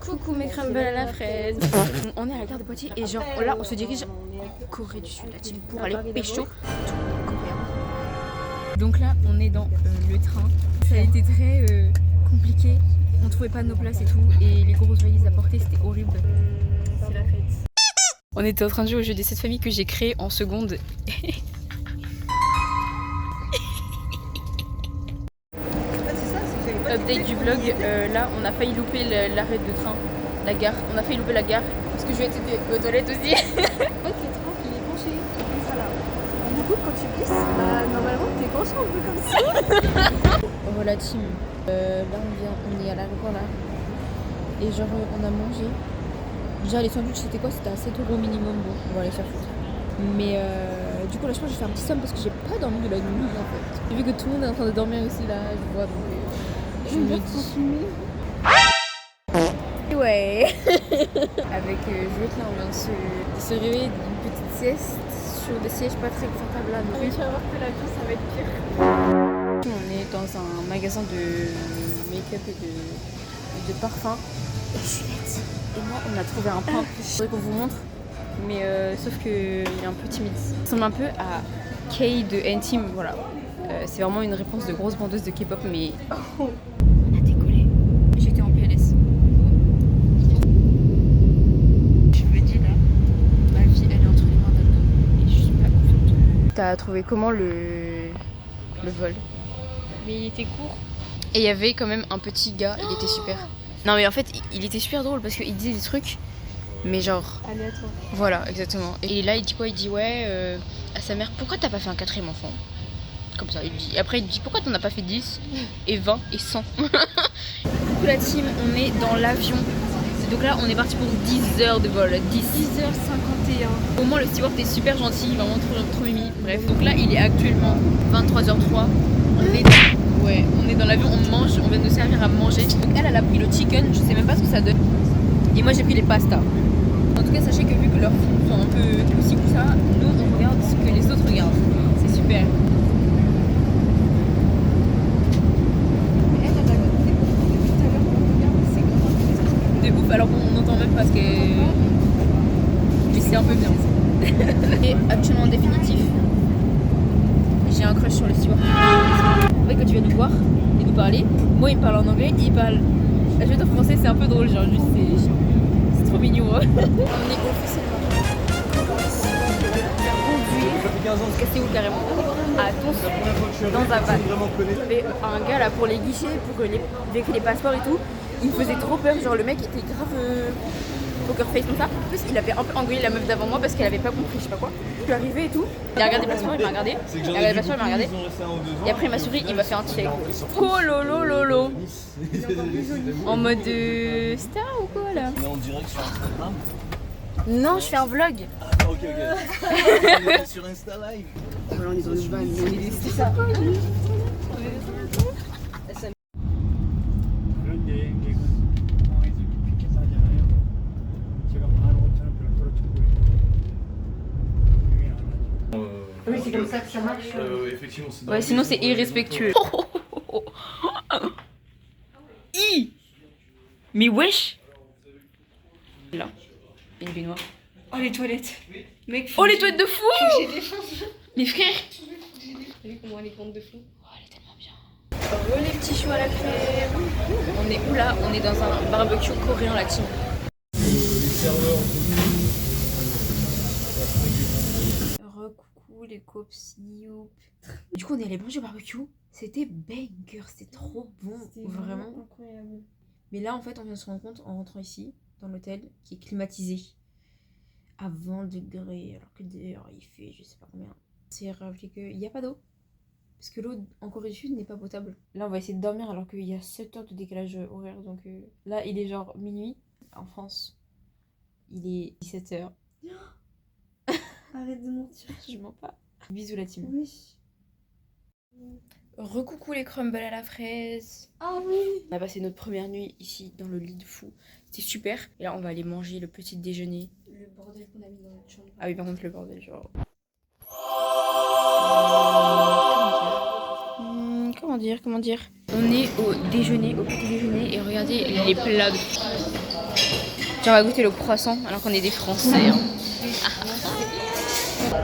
Coucou mes crumbles à la fraise. On est à la gare de Poitiers et genre là on se dirige en Corée du Sud, la team, pour aller pécho tous les Coréens. Donc là on est dans le train. Ça a été très compliqué. On trouvait pas nos places et tout et les grosses valises à porter c'était horrible. C'est la fête. On était en train de jouer au jeu des 7 familles que j'ai créé en seconde. Update du vlog, là on a failli louper l'arrêt de train, la gare. On a failli louper la gare parce que je vais être aux toilettes aussi. En fait, le train il est penché comme ça là. Du coup, quand tu glisses, normalement t'es penché un peu comme ça. Voilà, team. Là on est à l'aéroport là. Et genre on a mangé. Déjà les sandwichs c'était quoi? C'était à 7 € minimum. Bon, on va aller se faire foutre. Mais du coup là je pense que je vais faire un petit somme parce que j'ai pas dormi de la nuit en fait. J'ai vu que tout le monde est en train de dormir aussi là, je vois donc. Je me dis. Ouais. Avec Juliette là on vient de se réveiller d'une petite sieste sur des sièges pas très confortables là. Oui, tu vas voir que la vie ça va être pire. On est dans un magasin de make-up et de parfum. Et Juliette et moi on a trouvé un pain. Il faudrait qu'on vous montre. Mais sauf qu'il est un peu timide. Il ressemble un peu à Kay de N-Team, voilà. C'est vraiment une réponse de grosse bandeuse de K-pop, mais on a décollé. J'étais en PLS. Je me dis là, ma vie elle est entre les mains d'un homme et je suis pas confiante. T'as trouvé comment le vol? Mais il était court. Et il y avait quand même un petit gars, il était super. Non mais en fait il était super drôle parce qu'il disait des trucs. Mais genre... aléatoire. Voilà, exactement. Et là, il dit quoi? Il dit ouais à sa mère, pourquoi t'as pas fait un 4ème enfant? Comme ça, il dit. Et après, il dit pourquoi t'en as pas fait 10 et 20 et 100? Du coup, la team, on est dans l'avion. Donc là, on est parti pour 10 heures de vol. 10h51. Au moins, le steward est super gentil, vraiment trop mimi. Bref, donc là, il est actuellement 23h03. On est dans l'avion, on mange, on vient de nous servir à manger. Donc elle a pris le chicken, je sais même pas ce que ça donne. Et moi, j'ai pris les pastas. En tout cas, sachez que vu que leurs films sont un peu aussi ou ça, nous on regarde ce que les autres regardent. C'est super. De ouf, alors qu'on n'entend même pas ce que. Mais c'est un peu bien. Et actuellement en définitif, j'ai un crush sur le steward. En fait, quand tu viens nous voir et nous parler, moi il me parle en anglais, il parle. Je vais dire en français, c'est un peu drôle, genre juste c'est trop mignon. On est officiellement cassé où carrément à Tons dans un van. Il y avait un gars là pour les guichets, pour vérifier les passeports et tout. Il me faisait trop peur, genre le mec était grave poker face comme ça. En plus il avait un peu engueulé la meuf d'avant moi parce qu'elle avait pas compris je sais pas quoi. Je suis arrivée et tout, il a regardé le passeport, il m'a regardé. Il a regardé le passeport, il m'a regardé. Et après il m'a souri, il m'a fait un check. Oh lolo lolo. En mode star ou quoi là? Mais on dirait que sur Instagram. Non, je fais un vlog. Ah, ok. Sur Insta Live. Voilà, on est dans le van. C'est ça. Oui, c'est comme ça que ça marche. Effectivement, c'est Ouais, sinon c'est irrespectueux. Mais wesh. Là, une baignoire. Oh, les toilettes. Mec, Oh les toilettes de fou. j'ai des chances. Les frères. T'as vu comment elle est grande de fou? Oh, elle est tellement bien. Oh les petits choux à la crème. On est où là? On est dans un barbecue coréen la team. Les serveurs. Recoucou les copsioup. Du coup on est allé manger au barbecue. C'était banger, c'était trop bon, vraiment incroyable. Mais là en fait on vient de se rendre compte en rentrant ici dans l'hôtel qui est climatisé à 20 degrés alors que dehors il fait je sais pas combien. C'est rappelé qu'il n'y a pas d'eau parce que l'eau en Corée du Sud n'est pas potable. Là on va essayer de dormir alors qu'il y a 7 heures de décalage horaire donc là il est genre minuit. En France il est 17 heures. Arrête de mentir. Je mens pas. Bisous la team. Oui. Recoucou les crumbles à la fraise. Ah oui. On a passé notre première nuit ici dans le lit de fou. C'était super. Et là on va aller manger le petit déjeuner. Le bordel qu'on a mis dans notre chambre. Ah oui par contre le bordel genre. Comment dire On est au déjeuner, au petit déjeuner et regardez les plats de Genre, on va goûter le croissant alors qu'on est des Français. Hein.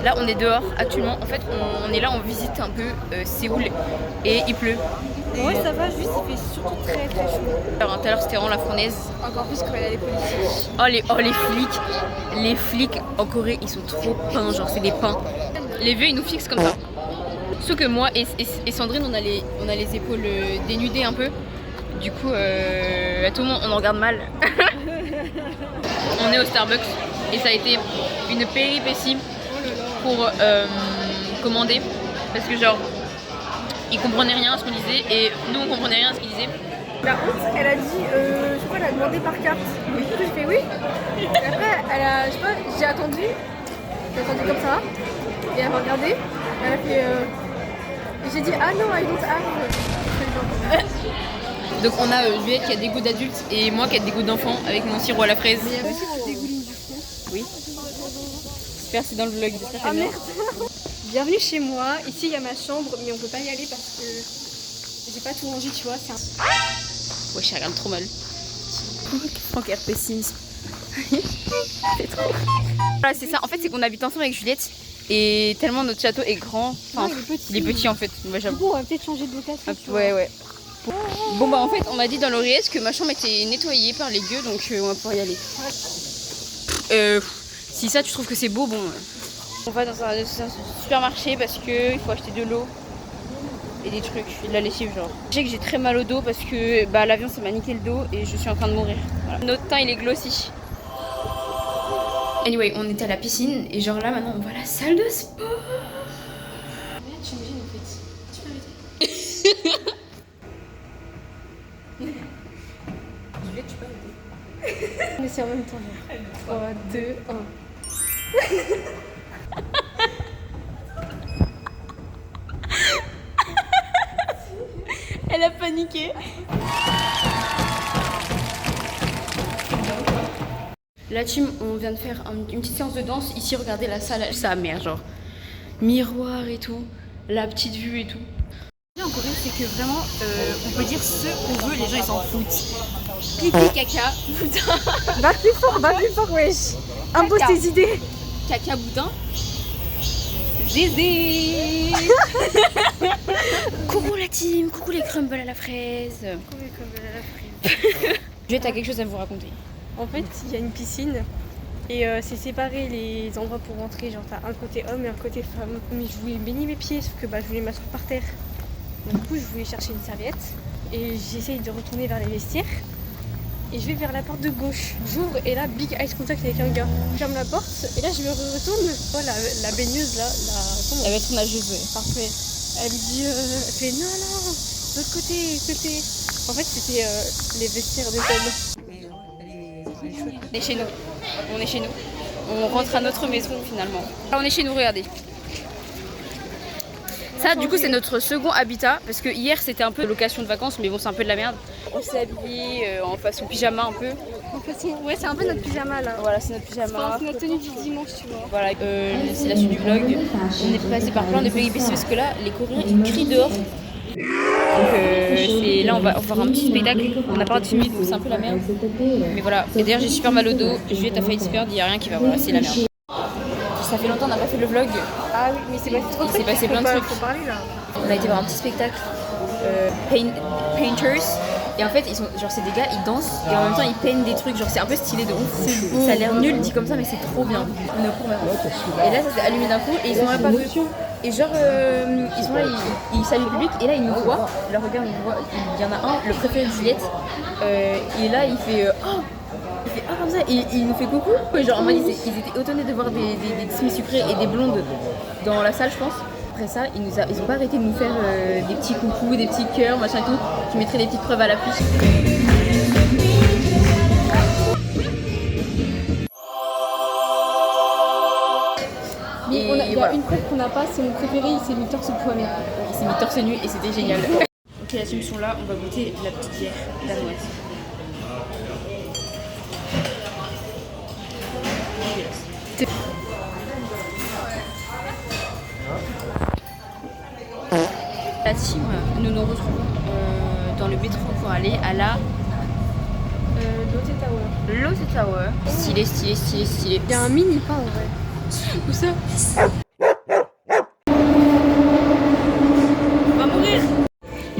Là, on est dehors actuellement. En fait, on est là, on visite un peu Séoul et il pleut. Ouais, ça va, juste il fait surtout très très chaud. Alors, tout à l'heure, c'était vraiment la fournaise. Encore plus quand il y a les policiers. Les flics. Les flics en Corée, ils sont trop peints. Genre, c'est des peints. Les vieux, ils nous fixent comme ça. Sauf que moi et Sandrine, on a les épaules dénudées un peu. Du coup, à tout le monde, on en regarde mal. On est au Starbucks et ça a été une péripétie pour commander. Parce que genre, ils comprenaient rien à ce qu'on disait et nous, on comprenait rien à ce qu'ils disaient. La honte, elle a dit, je crois, elle a demandé par carte. Du coup, j'ai fait oui. Et après, elle a, je sais pas, j'ai attendu comme ça. Et elle m'a regardé. Elle a fait. Et j'ai dit, ah non, I don't have. Donc on a Juliette qui a des goûts d'adultes et moi qui a des goûts d'enfant avec mon sirop à la fraise. Mais il y avait aussi des dégoulines du fond. Oui. J'espère que c'est dans le vlog. J'espère que Ah c'est bien. merde. Bienvenue chez moi. Ici, il y a ma chambre, mais on peut pas y aller parce que j'ai pas tout rangé, tu vois. C'est un... Ouais, je regarde trop mal. Franck RP Sims. C'est trop. Voilà, c'est ça. En fait, c'est qu'on habite ensemble avec Juliette et tellement notre château est grand. Enfin, Non, il est petit. il est petit en fait. Ouais, Du j'avoue. coup, on va peut-être changer de location. Ah, tu vois. ouais. Bon bah en fait on m'a dit dans l'oreillette que ma chambre était nettoyée par les gueux donc on va pouvoir y aller. Si ça tu trouves que c'est beau, bon. On va dans un supermarché parce que il faut acheter de l'eau et des trucs, et de la lessive genre. Je sais que j'ai très mal au dos parce que bah, l'avion ça m'a niqué le dos et je suis en train de mourir. Voilà. Notre teint il est glossy. Anyway, on était à la piscine et genre là maintenant on va à la salle de sport. Tu me gênes en fait. Tu peux arrêter. Juliette, tu peux arrêter. Mais c'est en même temps. 3, 2, 1. Elle a paniqué. La team, on vient de faire une petite séance de danse. Ici, regardez la salle, sa mère, genre miroir et tout, la petite vue et tout. En Corée, c'est que vraiment, on peut dire ce qu'on veut, les gens ils s'en foutent. Pipi, caca, boudin. Va plus fort, wesh. Impose Caca. tes idées. Caca, boudin. Zézé. Coucou la team, coucou les crumbles à la fraise. Juliette a quelque chose à vous raconter. En fait, il y a une piscine et c'est séparé les endroits pour rentrer. Genre, t'as un côté homme et un côté femme. Mais je voulais baigner mes pieds, sauf que je voulais m'asseoir par terre. Donc, du coup, je voulais chercher une serviette et j'essaye de retourner vers les vestiaires. Et je vais vers la porte de gauche. J'ouvre et là, big eye contact avec un gars. Je ferme la porte et là, je me retourne. Oh, la baigneuse là, comment Elle va être nageuse, ouais. parfait. Elle me dit, elle fait non, de l'autre côté. En fait, c'était les vestiaires des hommes. On est chez nous. On est chez nous. On rentre à notre maison finalement. Là, on est chez nous, regardez. Ça, du coup, c'est notre second habitat parce que hier c'était un peu location de vacances, mais bon, c'est un peu de la merde. On s'est habillé en façon pyjama un peu. En fait, ouais, c'est un peu notre pyjama là. Voilà, c'est notre pyjama. C'est notre tenue du dimanche, tu vois. Voilà, c'est la suite du vlog. On est passé par plein de péripéties parce que là, les Coréens ils crient dehors. Donc là, on va voir un petit spectacle. On n'a pas de timide, donc c'est un peu la merde. Mais voilà. Et d'ailleurs, j'ai super mal au dos. Juliette a failli se perdre. Il n'y a rien qui va. Voilà, c'est la merde. Ça fait longtemps qu'on n'a pas fait le vlog. Ah oui, mais c'est passé trop de Il s'est trucs. passé plein de trucs. Faut parler là. On a été voir un petit spectacle, Painters, et en fait ils sont, genre c'est des gars, ils dansent et en même temps ils peignent des trucs, genre c'est un peu stylé de ouf. Ça a l'air nul dit comme ça mais c'est trop bien. On est au cours maintenant. Et là ça s'est allumé d'un coup et ils sont là pas dessus. Et genre ils sont là, ils saluent le public et là ils nous voient, leur regard nous voit, il y en a un, le préféré de Juliette, et là il fait il fait comme ça et il nous fait coucou. Et genre en mode ils étaient étonnés de voir des semi-sucrés et des blondes dans la salle je pense. Après ça, ils ont pas arrêté de nous faire des petits coucous, des petits cœurs, machin et tout, qui mettraient des petites preuves à l'affiche. Mais il y a voilà. une preuve qu'on n'a pas, c'est mon préféré, il s'est mis torse poilu. Il s'est mis torse nu et c'était génial. Ok, la team sont là, on va goûter la petite bière danoise. La team, nous nous retrouvons dans le métro pour aller à la Lotte Tower. Lotte Tower. Stylé, stylé, stylé, stylé. Il y a un mini pain en vrai. Où ça? On va mourir.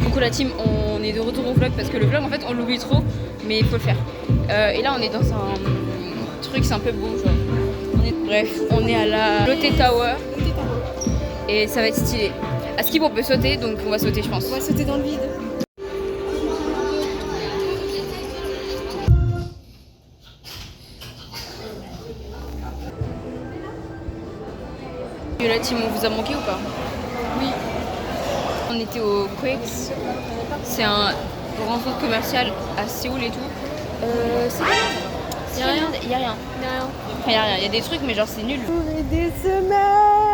Coucou la team, on est de retour au vlog parce que le vlog en fait on l'oublie trop, mais il faut le faire. Et là on est dans un truc, c'est un peu beau genre. Bref, on est à la Lotte Tower et ça va être stylé. À Skip on peut sauter, donc on va sauter je pense. On va sauter dans le vide. Et la team, on vous a manqué ou pas? Oui. On était au Quakes, c'est un grand centre commercial à Séoul et tout. C'est Y a rien. Il y a rien. Il y a rien. Enfin, il y a rien, il y a des trucs mais genre c'est nul. Des semaines.